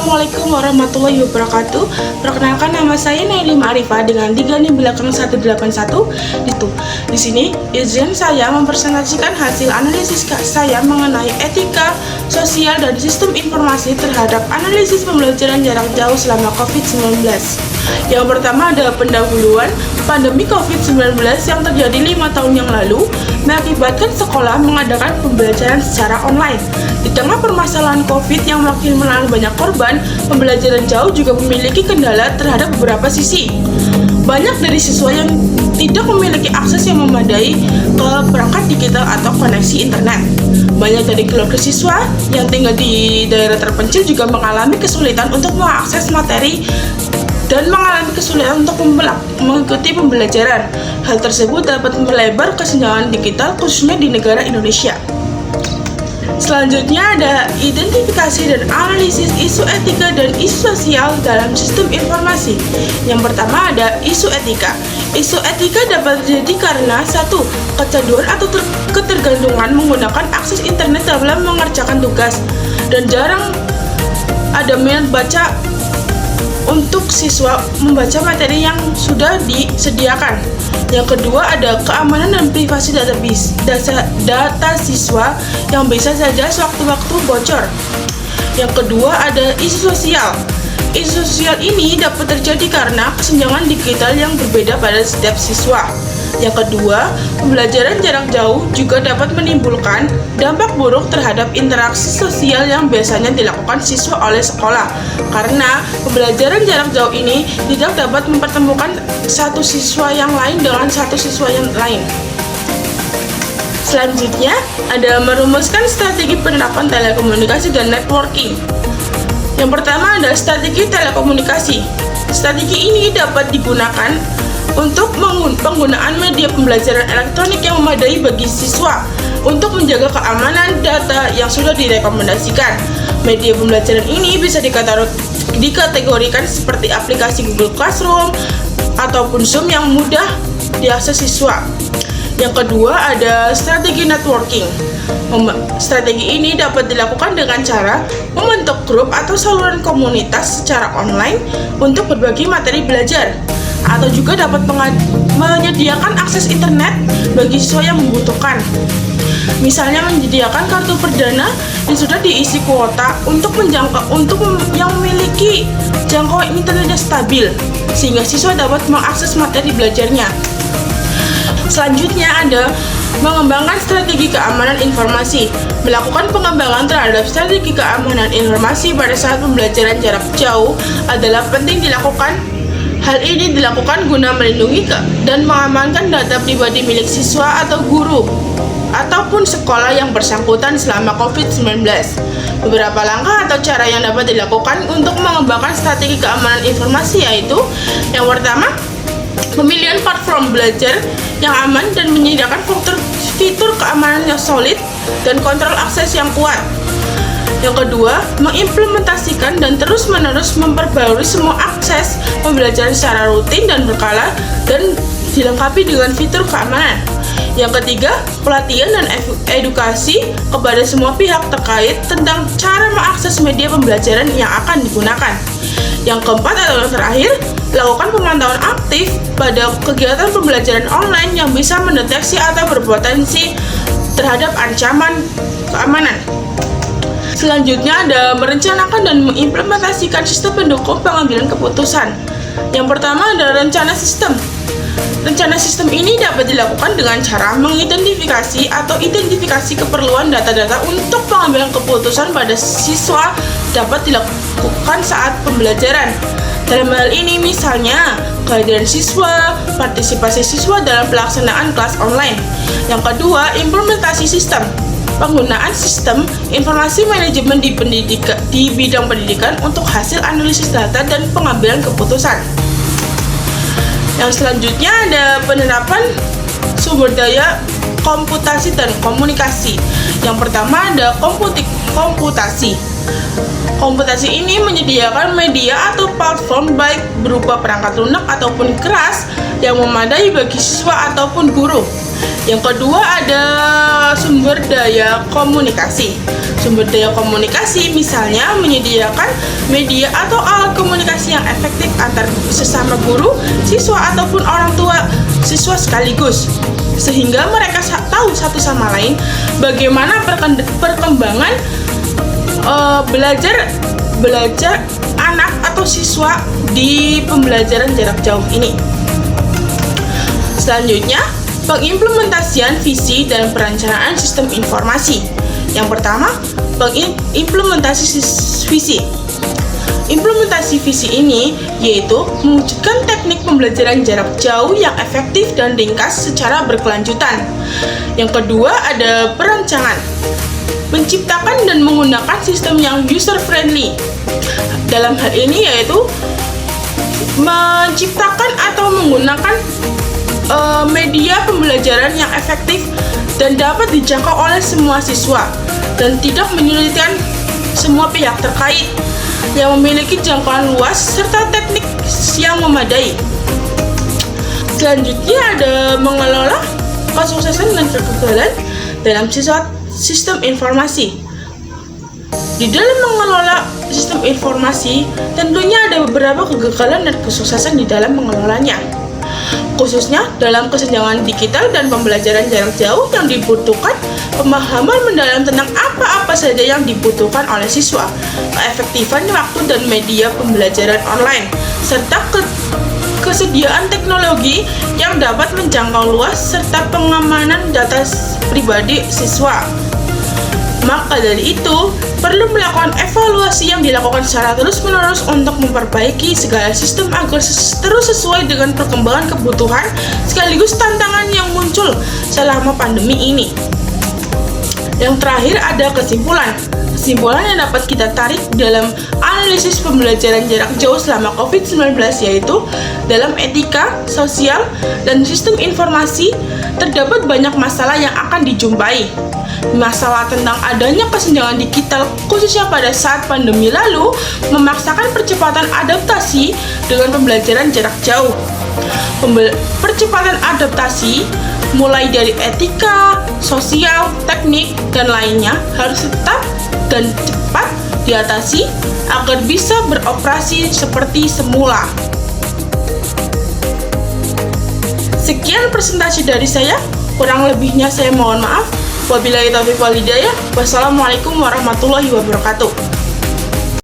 Assalamualaikum warahmatullahi wabarakatuh. Perkenalkan, nama saya Naili Ma'rifah dengan 3 NIM belakang 181. Di sini izin saya mempresentasikan hasil analisis saya mengenai etika, sosial, dan sistem informasi terhadap analisis pembelajaran jarak jauh selama COVID-19. Yang pertama ada pendahuluan. Pandemi COVID-19 yang terjadi 5 tahun yang lalu mengakibatkan sekolah mengadakan pembelajaran secara online. Di tengah permasalahan COVID yang makin menelan banyak korban, pembelajaran jauh juga memiliki kendala terhadap beberapa sisi. Banyak dari siswa yang tidak memiliki akses yang memadai ke perangkat digital atau koneksi internet. Banyak dari keluarga siswa yang tinggal di daerah terpencil juga mengalami kesulitan untuk mengakses materi dan mengalami kesulitan untuk mengikuti pembelajaran. Hal tersebut dapat melebar kesenjangan digital khususnya di negara Indonesia. Selanjutnya ada identifikasi dan analisis isu etika dan isu sosial dalam sistem informasi. Yang pertama ada isu etika. Isu etika dapat terjadi karena satu, kecanduan atau ketergantungan menggunakan akses internet dalam mengerjakan tugas, dan jarang ada minat baca untuk siswa membaca materi yang sudah disediakan. Yang kedua ada keamanan dan privasi data siswa yang bisa saja sewaktu-waktu bocor. Yang kedua ada isu sosial. Isu sosial ini dapat terjadi karena kesenjangan digital yang berbeda pada setiap siswa. Yang kedua, pembelajaran jarak jauh juga dapat menimbulkan dampak buruk terhadap interaksi sosial yang biasanya dilakukan siswa oleh sekolah, karena pembelajaran jarak jauh ini tidak dapat mempertemukan satu siswa yang lain dengan satu siswa yang lain. Selanjutnya, ada merumuskan strategi penerapan telekomunikasi dan networking. Yang pertama ada strategi telekomunikasi. Strategi ini dapat digunakan untuk penggunaan media pembelajaran elektronik yang memadai bagi siswa untuk menjaga keamanan data yang sudah direkomendasikan. Media pembelajaran ini bisa dikategorikan seperti aplikasi Google Classroom ataupun Zoom yang mudah diakses siswa. Yang kedua ada strategi networking. Strategi ini dapat dilakukan dengan cara membentuk grup atau saluran komunitas secara online untuk berbagi materi belajar, atau juga dapat menyediakan akses internet bagi siswa yang membutuhkan. Misalnya menyediakan kartu perdana yang sudah diisi kuota untuk yang memiliki jangkauan internet yang stabil, sehingga siswa dapat mengakses materi belajarnya. Selanjutnya ada mengembangkan strategi keamanan informasi. Melakukan pengembangan terhadap strategi keamanan informasi pada saat pembelajaran jarak jauh adalah penting dilakukan. Hal ini dilakukan guna melindungi dan mengamankan data pribadi milik siswa atau guru ataupun sekolah yang bersangkutan selama COVID-19. Beberapa langkah atau cara yang dapat dilakukan untuk mengembangkan strategi keamanan informasi yaitu: yang pertama, pemilihan platform belajar yang aman dan menyediakan fitur keamanan yang solid dan kontrol akses yang kuat. Yang kedua, mengimplementasikan dan terus-menerus memperbarui semua akses pembelajaran secara rutin dan berkala dan dilengkapi dengan fitur keamanan. Yang ketiga, pelatihan dan edukasi kepada semua pihak terkait tentang cara mengakses media pembelajaran yang akan digunakan. Yang keempat atau yang terakhir, lakukan pemantauan aktif pada kegiatan pembelajaran online yang bisa mendeteksi atau berpotensi terhadap ancaman keamanan. Selanjutnya ada merencanakan dan mengimplementasikan sistem pendukung pengambilan keputusan. Yang pertama adalah rencana sistem. Rencana sistem ini dapat dilakukan dengan cara mengidentifikasi atau identifikasi keperluan data-data untuk pengambilan keputusan pada siswa dapat dilakukan saat pembelajaran. Dalam hal ini misalnya kehadiran siswa, partisipasi siswa dalam pelaksanaan kelas online. Yang kedua, implementasi sistem. Penggunaan sistem informasi manajemen di bidang pendidikan untuk hasil analisis data dan pengambilan keputusan. Yang selanjutnya ada penerapan sumber daya komputasi dan komunikasi. Yang pertama ada komputasi. Komputasi ini menyediakan media atau platform baik berupa perangkat lunak ataupun keras yang memadai bagi siswa ataupun guru. Yang kedua ada sumber daya komunikasi. Sumber daya komunikasi misalnya menyediakan media atau alat komunikasi yang efektif antar sesama guru, siswa ataupun orang tua siswa sekaligus, sehingga mereka tahu satu sama lain bagaimana perkembangan belajar anak atau siswa di pembelajaran jarak jauh ini. Selanjutnya, pengimplementasian visi dan perencanaan sistem informasi. Yang pertama, pengimplementasi visi. Implementasi visi ini yaitu mewujudkan teknik pembelajaran jarak jauh yang efektif dan ringkas secara berkelanjutan. Yang kedua ada perancangan. Menciptakan dan menggunakan sistem yang user-friendly. Dalam hal ini yaitu menciptakan atau menggunakan media pembelajaran yang efektif dan dapat dijangkau oleh semua siswa dan tidak menyulitkan semua pihak terkait, yang memiliki jangkauan luas serta teknik yang memadai. Selanjutnya ada mengelola kesuksesan dan kegagalan dalam sistem informasi. Di dalam mengelola sistem informasi, tentunya ada beberapa kegagalan dan kesuksesan di dalam mengelolanya. Khususnya dalam kesenjangan digital dan pembelajaran jarak jauh yang dibutuhkan pemahaman mendalam tentang apa-apa saja yang dibutuhkan oleh siswa, keefektifan waktu dan media pembelajaran online, serta kesediaan teknologi yang dapat menjangkau luas serta pengamanan data pribadi siswa. Maka dari itu, perlu melakukan evaluasi yang dilakukan secara terus-menerus untuk memperbaiki segala sistem agar terus sesuai dengan perkembangan kebutuhan sekaligus tantangan yang muncul selama pandemi ini. Yang terakhir ada kesimpulan. Kesimpulan yang dapat kita tarik dalam analisis pembelajaran jarak jauh selama COVID-19 yaitu dalam etika, sosial, dan sistem informasi terdapat banyak masalah yang akan dijumpai. Masalah tentang adanya kesenjangan digital khususnya pada saat pandemi lalu memaksakan percepatan adaptasi dengan pembelajaran jarak jauh. Percepatan adaptasi mulai dari etika, sosial, teknik, dan lainnya harus tetap dan cepat diatasi agar bisa beroperasi seperti semula. Sekian presentasi dari saya, kurang lebihnya saya mohon maaf. Wabillahi taufiq wal hidayah. Wassalamualaikum warahmatullahi wabarakatuh.